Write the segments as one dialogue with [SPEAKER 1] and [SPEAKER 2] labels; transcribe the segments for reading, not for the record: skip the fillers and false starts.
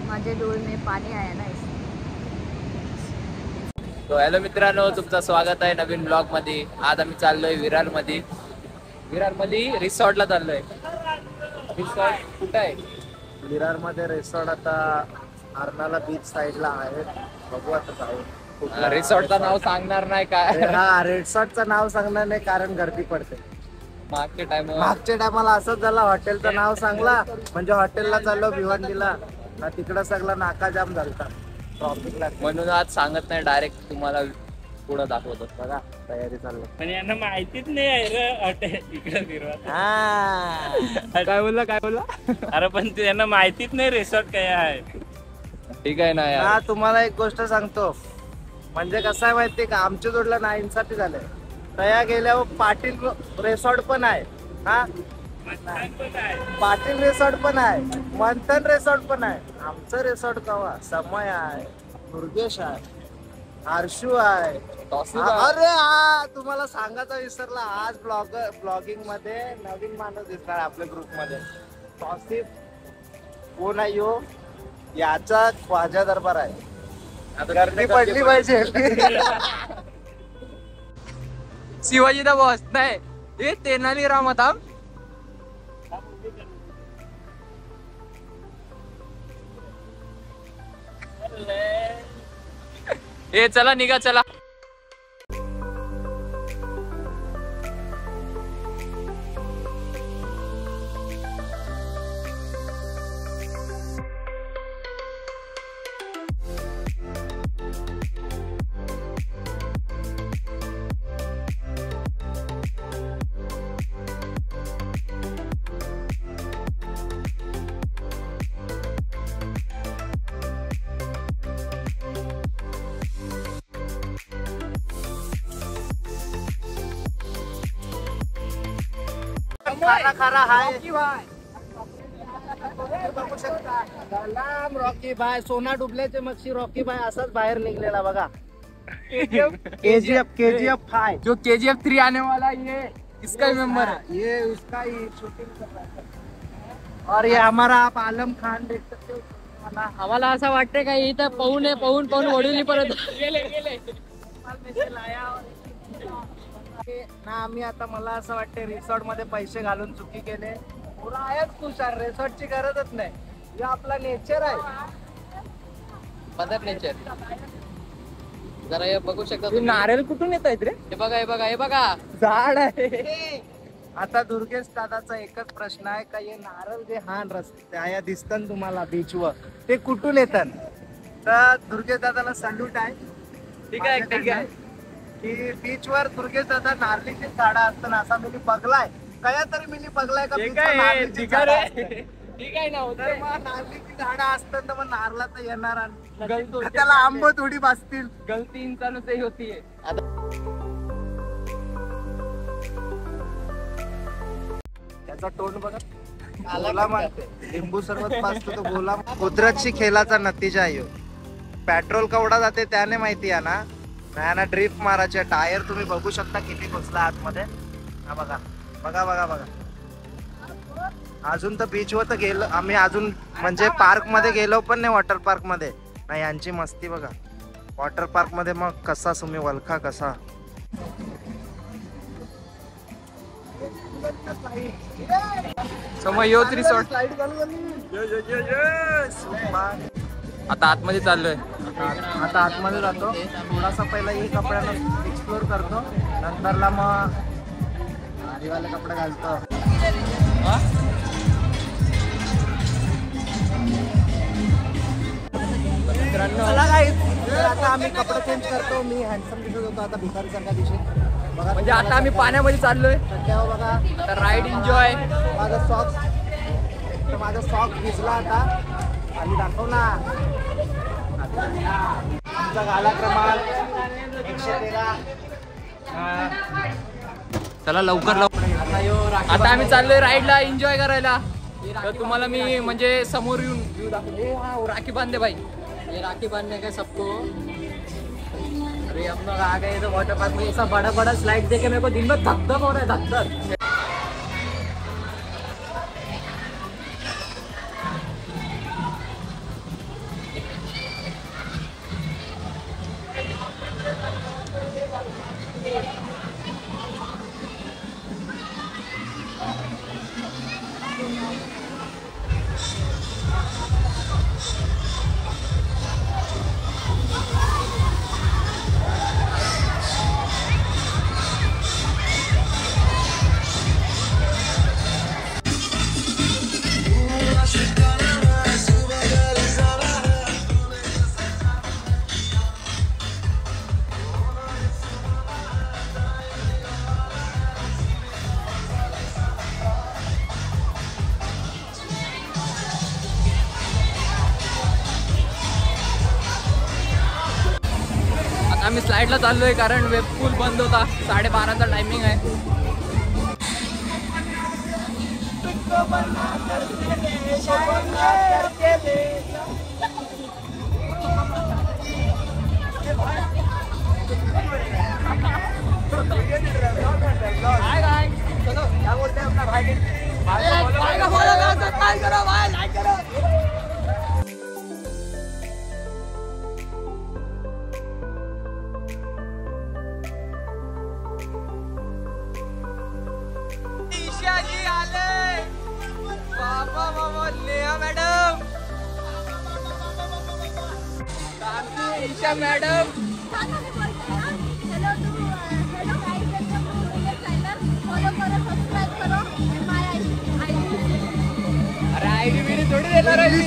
[SPEAKER 1] माझे डोळे में पाणी आहे ना.
[SPEAKER 2] तो हॅलो मित्रांनो, तुमचं स्वागत आहे नवीन ब्लॉग मध्ये. आज आम्ही चाललोय विरार मध्ये रिसॉर्टला चाललोय. रिसॉर्ट कुठं आहे?
[SPEAKER 3] विरार मध्ये रिसॉर्ट आता अर्नाला बीच साइडला आहे. बघू आता जाऊ.
[SPEAKER 2] रिसॉर्टचं नाव सांगणार नाही काय?
[SPEAKER 3] हा, रिसॉर्टचं नाव सांगणार नाही कारण गर्दी पडते. मागच्या टायमाला असंच झालं. हॉटेलचं नाव सांगला म्हणजे हॉटेलला चाललो भिवंडीला ना, तिकडं सगळं नाका जाम झालता ट्रॉफिकला.
[SPEAKER 2] म्हणून आज सांगत नाही, डायरेक्ट तुम्हाला पुढं दाखवतो.
[SPEAKER 3] बघा तयारी चालू.
[SPEAKER 4] पण यांना माहितीच नाही आहे रे हॉटेल इकडे फिरवा.
[SPEAKER 2] काय बोलला?
[SPEAKER 4] अरे पण यांना माहितीच नाही रिसॉर्ट काय आहे.
[SPEAKER 2] ठीक आहे ना यार.
[SPEAKER 3] हा, तुम्हाला एक गोष्ट सांगतो. म्हणजे कसं आहे माहितीये का, आमच्या जोडला ना इन्साफी झालंय. तया गेल्यावर पाटील रिसॉर्ट पण आहे. हा, पाटील रिसॉर्ट पण आहे, मंथन रिसॉर्ट पण आहे. आमचं रिसॉर्ट कवा समय आहे, दुर्गेश आहे, हर्षू आहे. अरे हा, तुम्हाला सांगायचं विसरला. आज ब्लॉगिंग मध्ये नवीन माणूस दिसणार आपल्या ग्रुप मध्ये. तौसिफ कोण आहे यो? याचा ख्वाजा दरबार आहे. गर्दी पडली पाहिजे.
[SPEAKER 2] शिवाजी दा बॉस नाही, हे तेनाली राम होता. ए चला निघा चला.
[SPEAKER 3] खाना खारा हाय बघू शकता. सलाम रॉकी भाई. सोना डुबल्याचे मक्षी रॉकी भाई असाच बाहेर निघलेला बघा. KGF 5
[SPEAKER 2] जो KGF 3 आने वाला ये इसका मेंबर है.
[SPEAKER 3] ये उसका ही शूटिंग कर रहा है. और ये हमारा आप आलम खान देख सकते हो.
[SPEAKER 1] आम्हाला असं वाटतंय का इथं पाहून वडील परत
[SPEAKER 3] ना. आम्ही आता मला असं वाटतं रिसॉर्ट मध्ये पैसे घालून चुकी केले. पुरा आहेच खुशाल. रिसॉर्टची गरजच नाही. हे आपला नेचर आहे.
[SPEAKER 2] Mother nature. जरा हे बघू शकता तुम्ही. नारळ कुठून येत आहेत रे? हे बघा
[SPEAKER 3] झाड आहे. आता दुर्गेश दादाचा एकच प्रश्न आहे का, हे नारळ जे हान रस्ते दिसतात तुम्हाला बीचवर, ते कुठून येतात? तर दुर्गेश दादाला सॅल्यूट आहे.
[SPEAKER 2] ठीक आहे
[SPEAKER 3] की बीचवर दुर्गेश दादा नारळीची झाडं असतात असा मी बघलाय. कया तरी मी बघलाय का बीचवर नारळीची झाडं असतात.
[SPEAKER 2] ठीक आहे ना.
[SPEAKER 3] तर मग नारळीची झाडं असतात तर मग नारळा तर येणार. त्याला आंब थोडी भासतील.
[SPEAKER 2] गलती इंसानों से ही होती है.
[SPEAKER 3] त्याचा तोंड बघा. गोलाम लिंबू सरबत पाचतो तो गोलाम. कुदरतची खेळाचा नतीजा आहे. पेट्रोल केवढा जाते त्याने माहिती आहे ना. ना ड्रिफ्ट मारायचे. टायर तुम्ही बघू शकता किती घुसला आतमध्ये. हा बघा बघा बघा बघा. अजून तर बीचवर तर गेलो आम्ही. अजून म्हणजे पार्क मध्ये गेलो पण नाही. वॉटर पार्क मध्ये नाही. यांची मस्ती बघा. वॉटर पार्क मध्ये मग कसा तुम्ही वलखा कसा.
[SPEAKER 2] समोर योच रिसॉर्ट. आता आतमध्ये चाललोय.
[SPEAKER 3] आता आतमध्ये जातो. थोडासा पहिला हे कपड्यांना एक्सप्लोर करतो. नंतरला मग भारीवाले कपडे घालतो. चला गाईस, आता आम्ही कपडे चेंज करतो. मी हँडसम दिसत होतो आता भिकारी सारखा दिवशी.
[SPEAKER 2] म्हणजे आता आम्ही पाण्यामध्ये चाललोय.
[SPEAKER 3] बघा
[SPEAKER 2] आता राईड एन्जॉय.
[SPEAKER 3] माझा सॉक्स भिजला आता. आणि दाखव ना आमचा गाला क्रमांक 113.
[SPEAKER 2] चला लवकर. आता आम्ही चाललोय राईडला एन्जॉय करायला. तर तुम्हाला मी म्हणजे समोर येऊन व्ह्यू दाखवतो. राखी बांधे भाई.
[SPEAKER 1] ये राखी बांधने का सबको. अरे हम लोग आ गए तो वाटर पार्क में ऐसा बड़ा बड़ा स्लाइड देखे मेरे को दिन में धक धक हो रहा है. धक धक.
[SPEAKER 2] आम्ही स्लाइडला चाललोय कारण वेब पूल बंद होता. 12:30चा टायमिंग आहे.
[SPEAKER 3] क्या बोलते हैं अपना भाई का फॉलो करो, सब्सक्राइब करो भाई, लाइक करो. ईशाजी आले. बाबा बाबा नेहा मॅडम. ईशा मॅडम.
[SPEAKER 2] अरे आयडी बिडी थोडी देणार आहे मी.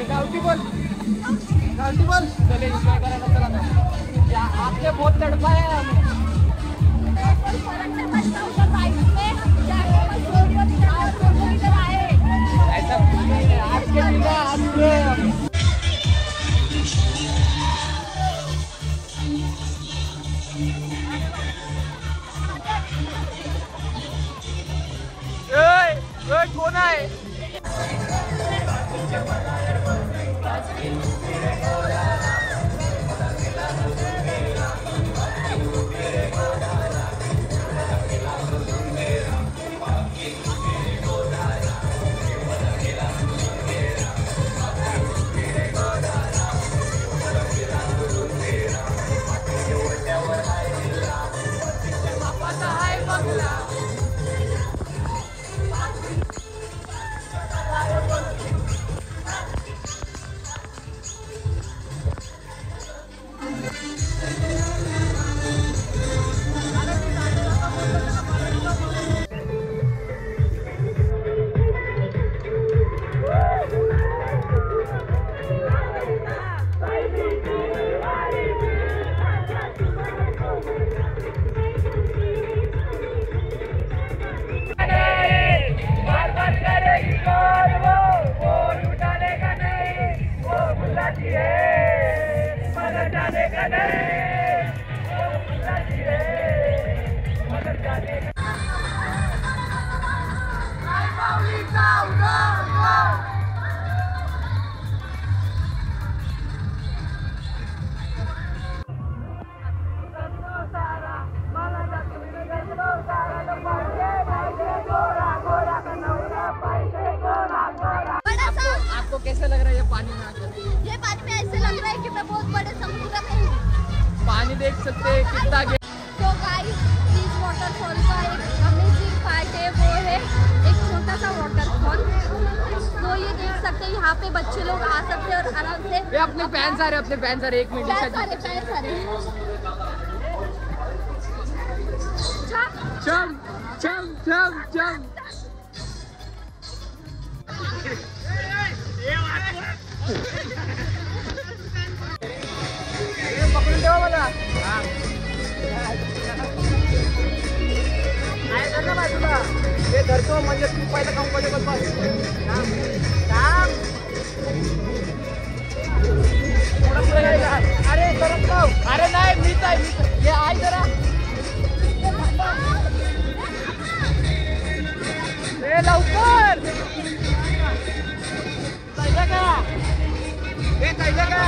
[SPEAKER 3] गावठी बोल, गावठी बोल.
[SPEAKER 2] चले एन्जॉय करायला चला आता. आपके बहुत तड़पा है हमें. ऐसा कुछ नहीं है. आपके बिना आपके
[SPEAKER 3] कोण आहे?
[SPEAKER 2] कैसा लग रहा है ये पानी में आकर?
[SPEAKER 5] ये पानी में ऐसे लग रहा है कि मैं बहुत बड़े समुद्र में हूँ.
[SPEAKER 2] पानी देख सकते हैं कितना
[SPEAKER 5] तो गाइस इस वाटरफॉल का एक अमेजिंग पार्ट है, वो है एक छोटा सा वाटरफॉल. तो ये देख सकते हैं, यहाँ पे बच्चे लोग आ सकते हैं और आराम से.
[SPEAKER 2] ये अपने फैंस आ रहे, अपने फैंस आ रहे. 1 मिनट
[SPEAKER 5] फैंस आ रहे.
[SPEAKER 2] चम चम चम चम.
[SPEAKER 3] पकडून ठेवा मला. काय करणार बाजूला ते धरतो म्हणजे तू पहिला कम्फर्टेबल बस. अरे करत राव.
[SPEAKER 2] अरे नाही मीच आहे. हे आहे जरा.
[SPEAKER 3] ए लवकर जायचं का? ए जायचं का?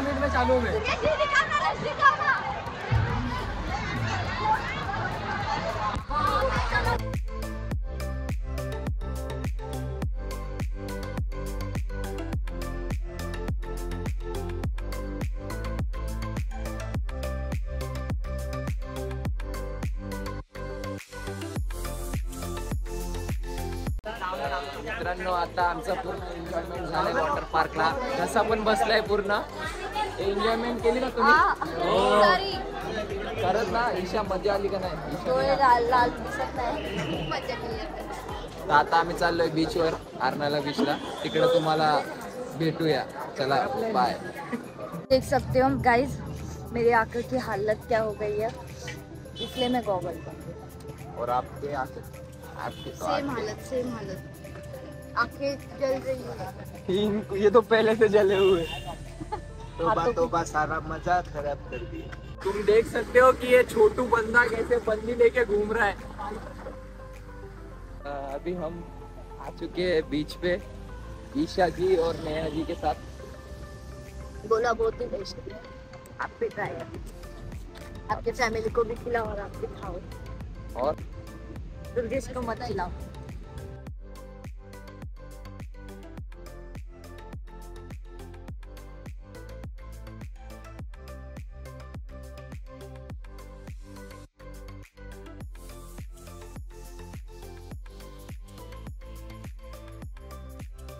[SPEAKER 2] मिनट में चालू हो गए. मित्रांनो आता आमचा पूर्ण एन्जॉयमेंट झालाय वॉटर पार्कला. कसा पण बसलाय पूर्ण. एन्जॉयमेंट केली ना तुम्ही?
[SPEAKER 5] सॉरी
[SPEAKER 2] खरंच ना ईशा मजा आली का नाही?
[SPEAKER 5] डोळे लाल लाल दिसत नाही. खूप मजा केली.
[SPEAKER 2] तर आता आम्ही चाललोय बीचवर, आरनाला बीचला. तिकडे तुम्हाला भेटूया. चला बाय.
[SPEAKER 5] देख सकते हो गाइस मेरी आंखों की हालत क्या हो गई है, इसलिए मैं गॉगल
[SPEAKER 2] और आपके आपके तो
[SPEAKER 5] सेम हालत आंखें जल रही है.
[SPEAKER 2] ये तो पहले से जले हुए.
[SPEAKER 3] तोबा सारा मजा खराब कर दिया.
[SPEAKER 2] तुम देख सकते हो कि ये छोटू बंदा कैसे बंदी लेके घूम रहा है. अभी हम आ चुके हैं बीच पे ईशा जी और नेहा जी के साथ.
[SPEAKER 5] बोला बहुत ही बेस्ट है. आप भी ट्राई करो, आपके फैमिली को भी खिलाओ और आप भी खाओ.
[SPEAKER 2] और
[SPEAKER 5] दुर्गेश को मत खिलाओ.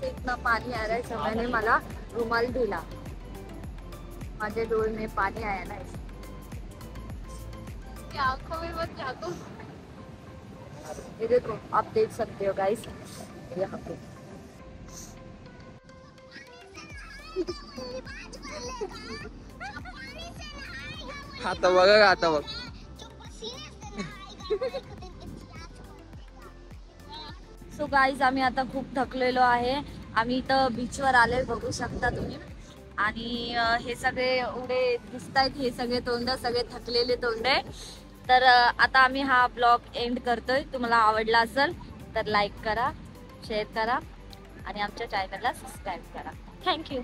[SPEAKER 5] इतना पानी आ रहा है समय मला रुमाल दिला. माझे डोळे में पानी आया ना इसकी आंखों में मत झाको. ये देखो आप देख सकते हो गाइस यहाँ पे
[SPEAKER 2] आता बघा आता बघ.
[SPEAKER 5] सो गाईज आम्ही आता खूप थकलेलो आहे. आम्ही इथं बीचवर आलोय बघू शकता तुम्ही. आणि हे सगळे एवढे दिसत आहेत, हे सगळे तोंड सगळे थकलेले तोंड आहे. तर आता आम्ही हा ब्लॉग एंड करतोय. तुम्हाला आवडला असेल तर लाईक करा, शेअर करा आणि आमच्या चॅनलला सबस्क्राईब करा. थँक्यू.